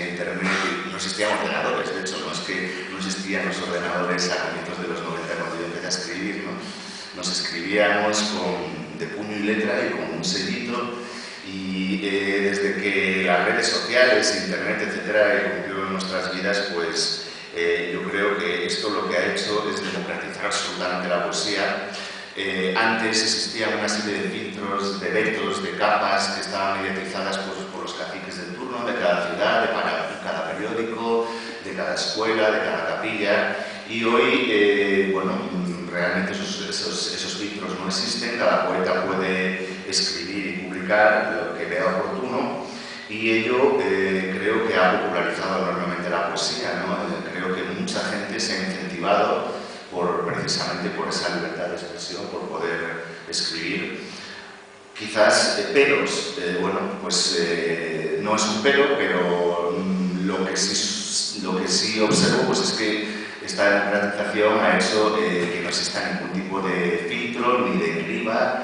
existía Internet, no existían ordenadores, de hecho, no es que no existían los ordenadores a comienzos de los 90 cuando yo empecé a escribir, ¿no? Nos escribíamos de puño y letra y con un sellito, y desde que las redes sociales, Internet, etcétera, irrumpieron en nuestras vidas, pues yo creo que esto lo que ha hecho es democratizar absolutamente la poesía. Antes existían una serie de filtros, de vetos, de capas que estaban mediatizadas por los caciques del turno, de cada ciudad, de cada periódico, de cada escuela, de cada capilla, y hoy, bueno, realmente esos filtros no existen. Cada poeta puede escribir y publicar lo que vea oportuno, y ello creo que ha popularizado enormemente la poesía, ¿no? Creo que mucha gente se ha incentivado precisamente por esa libertad de expresión, por poder escribir. Quizás peros, bueno, pues no es un pero lo que sí observo pues es que esta democratización ha hecho que no exista ningún tipo de filtro ni de criba,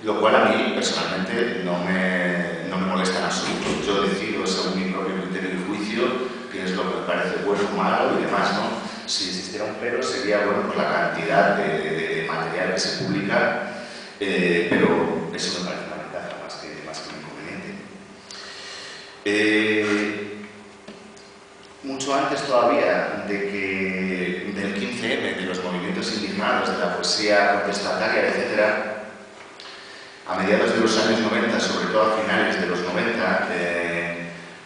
lo cual a mí personalmente no me molesta en absoluto. Yo decido según mi propio criterio y juicio qué es lo que me parece bueno o malo y demás, ¿no? Si existiera un pero sería, bueno, por la cantidad de material que se publica, pero eso me parece una ventaja más que un inconveniente. Mucho antes todavía del 15M, de los movimientos indignados, de la poesía contestataria, etc., a mediados de los años 90, sobre todo a finales de los 90,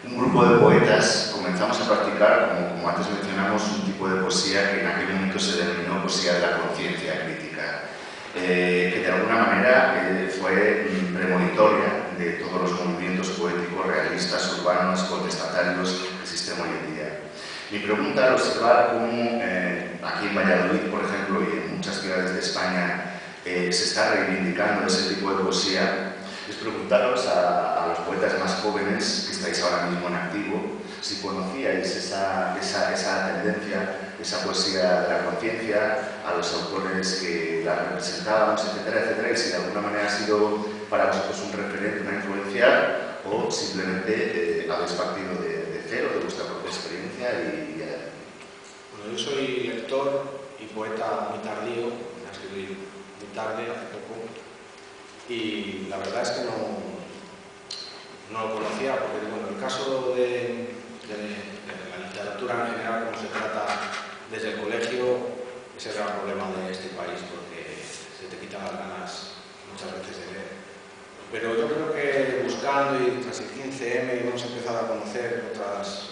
un grupo de poetas comenzamos a practicar, como antes mencionamos, un tipo de poesía que en aquel momento se denominó poesía de la conciencia crítica, que de alguna manera fue premonitoria de todos los movimientos poéticos realistas, urbanos, contestatarios que existen hoy en día. Mi pregunta al observar cómo aquí en Valladolid, por ejemplo, y en muchas ciudades de España se está reivindicando ese tipo de poesía, es preguntaros a los poetas más jóvenes que estáis ahora mismo en activo si conocíais esa tendencia, esa poesía de la conciencia, a los autores que la representábamos, etcétera, etcétera, y si de alguna manera ha sido para vosotros un referente, una influencia, o simplemente habéis partido de cero, de vuestra propia experiencia y Bueno, yo soy lector y poeta muy tardío, me escribí muy tarde, hace poco, y la verdad es que no lo conocía, porque bueno, el caso de la literatura en general, como se trata desde el colegio, es el gran problema de este país, porque se te quitan las ganas muchas veces de leer. Pero yo creo que buscando y tras el 15M hemos empezado a conocer otras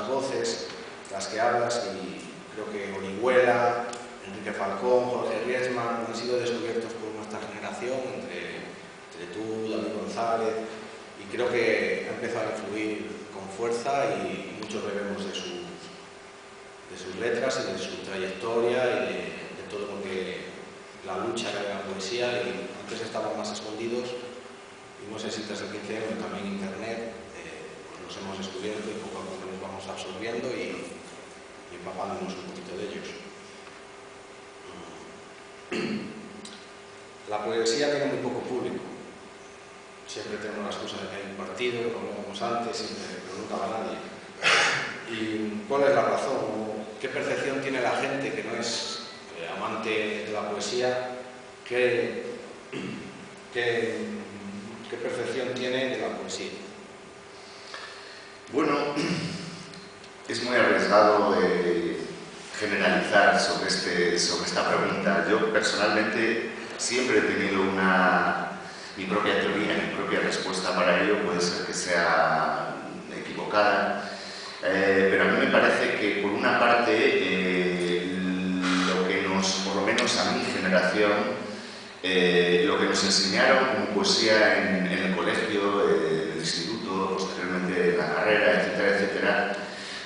voces, las que hablas, y creo que Orihuela, Enrique Falcón, Jorge Riesman han sido descubiertos por nuestra generación, entre tú, David González, y creo que ha empezado a influir con fuerza y muchos bebemos de sus letras y de su trayectoria y de todo lo que la lucha de la poesía, y antes estaban más escondidos, y no sé si tras el 15M también Internet pues los hemos descubierto y poco a poco nos vamos absorbiendo y empapándonos un poquito de ellos. La poesía tiene muy poco público. Siempre tenemos la excusa de que hay un partido, como hablábamos antes, pero nunca va nadie. ¿Y cuál es la razón? ¿Qué percepción tiene la gente que no es amante de la poesía? ¿Qué percepción tiene de la poesía? Bueno, es muy arriesgado generalizar sobre esta pregunta. Yo personalmente siempre he tenido mi propia teoría, mi propia respuesta para ello, puede ser que sea equivocada, pero a mí me parece que por una parte lo que por lo menos a mi generación, lo que nos enseñaron como poesía en el colegio, en el instituto, posteriormente en la carrera, etcétera, etcétera,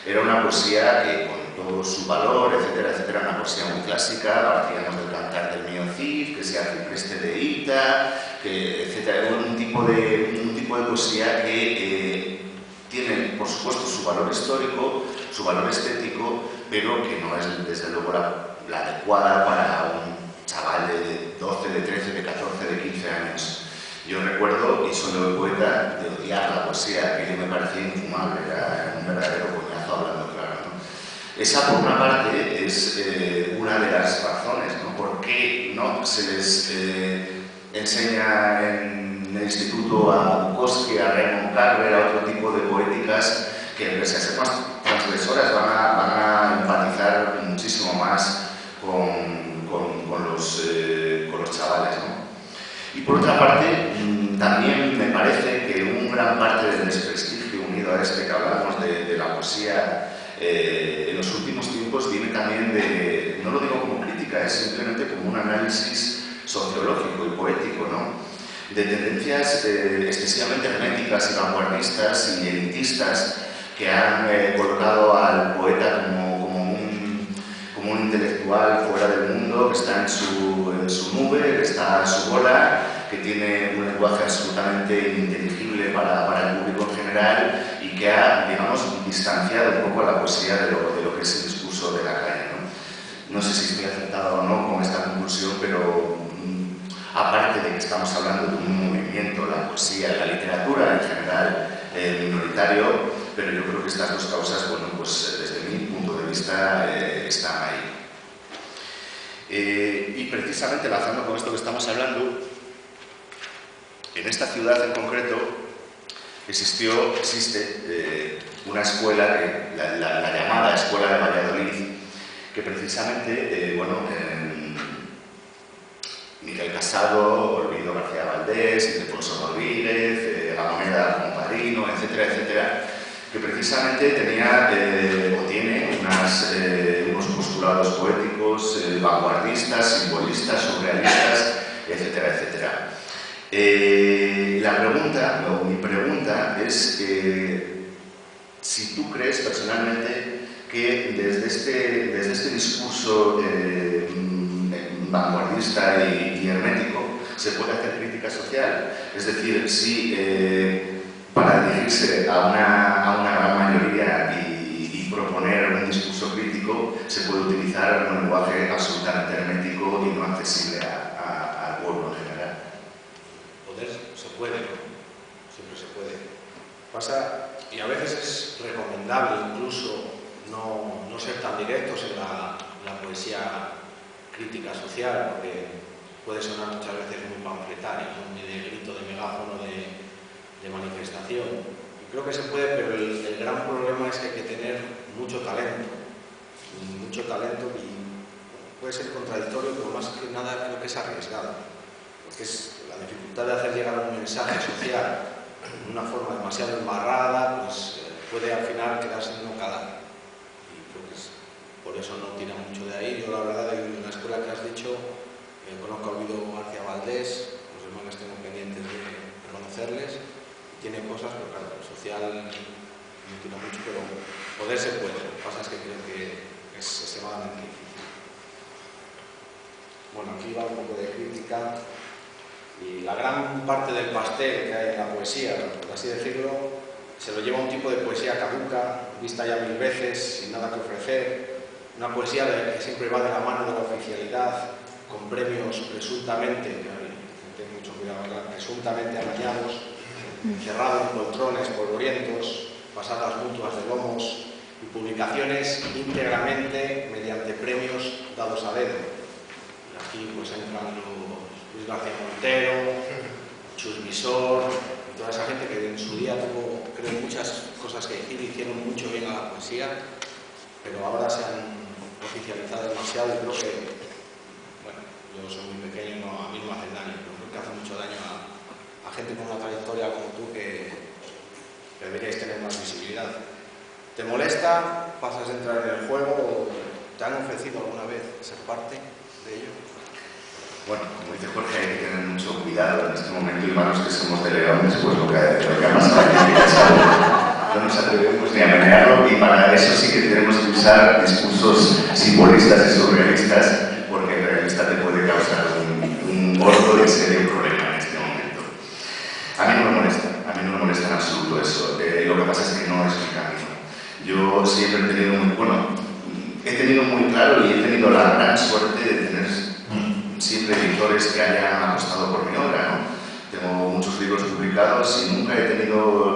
era una poesía que con todo su valor, etcétera, etcétera, una poesía muy clásica. Partíamos del Cantar del Mío Cid, que sea Cipreste de Ita, etcétera, un tipo de poesía que tiene, por supuesto, su valor histórico, su valor estético, pero que no es, desde luego, la adecuada para un chaval de 12, de 13, de 14, de 15 años. Yo recuerdo, y soy el poeta, de odiar la poesía, que me parecía infumable, era un verdadero coñazo hablando claro, ¿no? Esa, por una parte, es una de las razones, ¿no? ¿Por qué no se les enseña en el instituto a Bukowski, a Raymond Carver, a otro tipo de poéticas que, pese a ser más transgresoras, van a empatizar muchísimo más con los chavales, ¿no? Y por otra parte, también me parece que una gran parte del desprestigio unido a este que hablamos de la poesía en los últimos tiempos viene también de, no lo digo como crítica, es simplemente como un análisis sociológico y poético, ¿no? De tendencias excesivamente herméticas y vanguardistas y elitistas que han colocado al poeta como un intelectual fuera del mundo, que está en su nube, que está a su bola, que tiene un lenguaje absolutamente ininteligible para el público en general y que ha, digamos, distanciado un poco a la poesía de lo que es el discurso de la calle, ¿no? No sé si estoy acertado o no con esta conclusión, pero aparte de que estamos hablando de un movimiento, la poesía, la literatura en general, minoritario, pero yo creo que estas dos causas, bueno, pues desde mi punto de vista están ahí. Y precisamente enlazando con esto que estamos hablando, en esta ciudad en concreto existe una escuela, la llamada Escuela de Valladolid, que precisamente, Miguel Casado, Olvido García Valdés, Ildefonso Rodríguez, La Moneda como padrino, etcétera, etcétera, que precisamente tenía o tiene unos postulados poéticos vanguardistas, simbolistas, surrealistas, etcétera, etcétera. Mi pregunta es si tú crees personalmente que desde este discurso vanguardista y hermético se puede hacer crítica social, es decir, si para dirigirse a una gran mayoría y proponer un discurso crítico se puede utilizar un lenguaje absolutamente hermético y no accesible al pueblo en general. Poder se puede, siempre se puede. Pasa, y a veces es recomendable incluso no ser tan directos en la poesía crítica social, porque puede sonar muchas veces muy panfletario, ¿no? Ni de grito, de megáfono, de manifestación. Y creo que se puede, pero el gran problema es que hay que tener mucho talento y puede ser contradictorio, pero más que nada creo que es arriesgado, porque es la dificultad de hacer llegar un mensaje social de una forma demasiado embarrada, pues puede al final quedarse en no calar. Y creo que por eso no tira mucho de ahí. Yo la verdad, en la escuela que has dicho, conozco a Olvido García Valdés, los demás tengo pendientes de conocerles, tiene cosas, pero claro, el social no tira mucho, pero poder se puede. Lo que pasa es que creo que es extremadamente difícil. Bueno, aquí va un poco de crítica y la gran parte del pastel que hay en la poesía, por así decirlo, se lo lleva un tipo de poesía caduca, vista ya 1000 veces, sin nada que ofrecer, una poesía que siempre va de la mano de la oficialidad, con premios presuntamente, ten mucho cuidado, presuntamente amañados, encerrados en poltrones polvorientos, pasadas mutuas de lomos y publicaciones íntegramente mediante premios dados a dedo. Y aquí pues entran Luis García Montero, Chus Visor, y toda esa gente que en su día tuvo, creo, muchas cosas que decir, hicieron mucho bien a la poesía, pero ahora se han oficializado demasiado y creo que, bueno, yo soy muy pequeño, a mí no me hacen daño, pero creo que hace mucho daño a gente con una trayectoria como tú que deberíais tener más visibilidad. ¿Te molesta? ¿Pasas a entrar en el juego? ¿Te han ofrecido alguna vez ser parte de ello? Bueno, como dice Jorge, hay que tener mucho cuidado en este momento, y más los que somos de León, después lo que ha pasado aquí, no nos atrevemos ni a menearlo, y para eso sí que tenemos que usar discursos simbolistas y surrealistas, porque el realista te puede causar un gordo y serio problema en este momento. A mí no me molesta en absoluto eso. Lo que pasa es que no es mi camino. Yo siempre he tenido muy claro y he tenido la gran suerte de tener siempre editores que hayan apostado por mi obra, ¿no? Tengo muchos libros publicados y nunca he tenido